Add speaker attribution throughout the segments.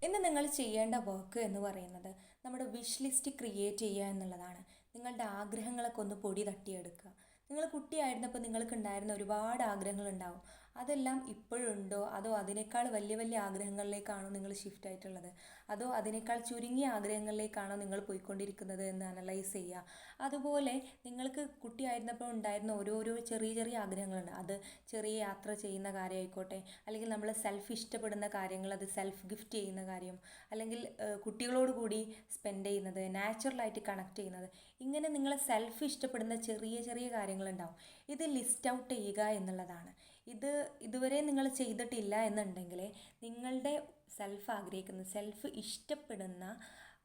Speaker 1: ഇന്ന് നിങ്ങൾ ചെയ്യേണ്ട വർക്ക് എന്ന് പറയുന്നത് നമ്മുടെ വിഷ് ലിസ്റ്റ് ക്രിയേറ്റ് ചെയ്യുക എന്നുള്ളതാണ്. നിങ്ങളുടെ ആഗ്രഹങ്ങളൊക്കെ ഒന്ന് പൊടി തട്ടിയെടുക്കുക. നിങ്ങൾ കുട്ടിയായിരുന്നപ്പോൾ നിങ്ങൾക്ക് ഉണ്ടായിരുന്ന ഒരുപാട് ആഗ്രഹങ്ങളുണ്ടാവും. അതെല്ലാം ഇപ്പോഴുണ്ടോ, അതോ അതിനേക്കാൾ വലിയ വലിയ ആഗ്രഹങ്ങളിലേക്കാണോ നിങ്ങൾ ഷിഫ്റ്റ് ആയിട്ടുള്ളത്, അതോ അതിനേക്കാൾ ചുരുങ്ങിയ ആഗ്രഹങ്ങളിലേക്കാണോ നിങ്ങൾ പോയിക്കൊണ്ടിരിക്കുന്നത് എന്ന് അനലൈസ് ചെയ്യുക. അതുപോലെ നിങ്ങൾക്ക് കുട്ടിയായിരുന്നപ്പോൾ ഉണ്ടായിരുന്ന ഓരോരോ ചെറിയ ചെറിയ ആഗ്രഹങ്ങളുണ്ട്. അത് ചെറിയ യാത്ര ചെയ്യുന്ന കാര്യമായിക്കോട്ടെ, അല്ലെങ്കിൽ നമ്മൾ സെൽഫ് ഇഷ്ടപ്പെടുന്ന കാര്യങ്ങൾ, അത് സെൽഫ് ഗിഫ്റ്റ് ചെയ്യുന്ന കാര്യം, അല്ലെങ്കിൽ കുട്ടികളോട് കൂടി സ്പെൻഡ് ചെയ്യുന്നത്, നാച്ചുറലായിട്ട് കണക്ട് ചെയ്യുന്നത്, ഇങ്ങനെ നിങ്ങൾ സെൽഫ് ഇഷ്ടപ്പെടുന്ന ചെറിയ ചെറിയ കാര്യങ്ങളുണ്ടാവും. ഇത് ലിസ്റ്റ് ഔട്ട് ചെയ്യുക എന്നുള്ളതാണ്. ഇതുവരെ നിങ്ങൾ ചെയ്തിട്ടില്ല എന്നുണ്ടെങ്കിൽ നിങ്ങളുടെ സെൽഫ് ആഗ്രഹിക്കുന്ന, സെൽഫ് ഇഷ്ടപ്പെടുന്ന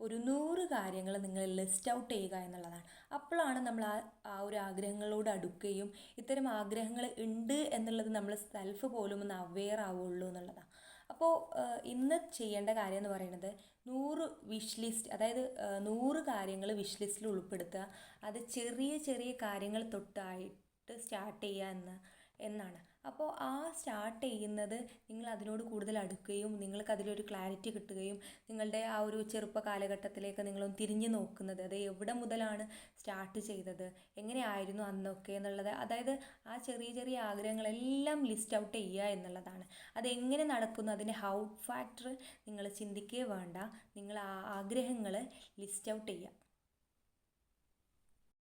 Speaker 1: ഒരു 100 കാര്യങ്ങൾ നിങ്ങൾ ലിസ്റ്റ് ഔട്ട് ചെയ്യുക എന്നുള്ളതാണ്. അപ്പോഴാണ് നമ്മൾ ആ ഒരു ആഗ്രഹങ്ങളോട് അടുക്കുകയും ഇത്തരം ആഗ്രഹങ്ങൾ ഉണ്ട് എന്നുള്ളത് നമ്മൾ സെൽഫ് പോലും ഒന്ന് അവെയർ ആവുള്ളൂ എന്നുള്ളതാണ്. അപ്പോൾ ഇന്ന് ചെയ്യേണ്ട കാര്യം എന്ന് പറയുന്നത് 100 വിഷ് ലിസ്റ്റ്, അതായത് 100 കാര്യങ്ങൾ വിഷ് ലിസ്റ്റിൽ ഉൾപ്പെടുത്തുക. അത് ചെറിയ ചെറിയ കാര്യങ്ങൾ തൊട്ടായിട്ട് സ്റ്റാർട്ട് ചെയ്യുക എന്നാണ്. അപ്പോൾ ആ സ്റ്റാർട്ട് ചെയ്യുന്നത് നിങ്ങൾ അതിനോട് കൂടുതൽ അടുക്കുകയും നിങ്ങൾക്ക് അതിലൊരു ക്ലാരിറ്റി കിട്ടുകയും നിങ്ങളുടെ ആ ഒരു ചെറുപ്പ കാലഘട്ടത്തിലേക്ക് നിങ്ങളൊന്ന് തിരിഞ്ഞു നോക്കുന്നത്, അത് എവിടെ മുതലാണ് സ്റ്റാർട്ട് ചെയ്തത്, എങ്ങനെയായിരുന്നു അന്നൊക്കെ എന്നുള്ളത്, അതായത് ആ ചെറിയ ചെറിയ ആഗ്രഹങ്ങളെല്ലാം ലിസ്റ്റ് ഔട്ട് ചെയ്യുക എന്നുള്ളതാണ്. അതെങ്ങനെ നടക്കുന്നു, അതിൻ്റെ ഹൗ ഫാക്ടർ നിങ്ങൾ ചിന്തിക്കുകയേ വേണ്ട, നിങ്ങൾ ആ ആഗ്രഹങ്ങൾ ലിസ്റ്റ് ഔട്ട് ചെയ്യുക.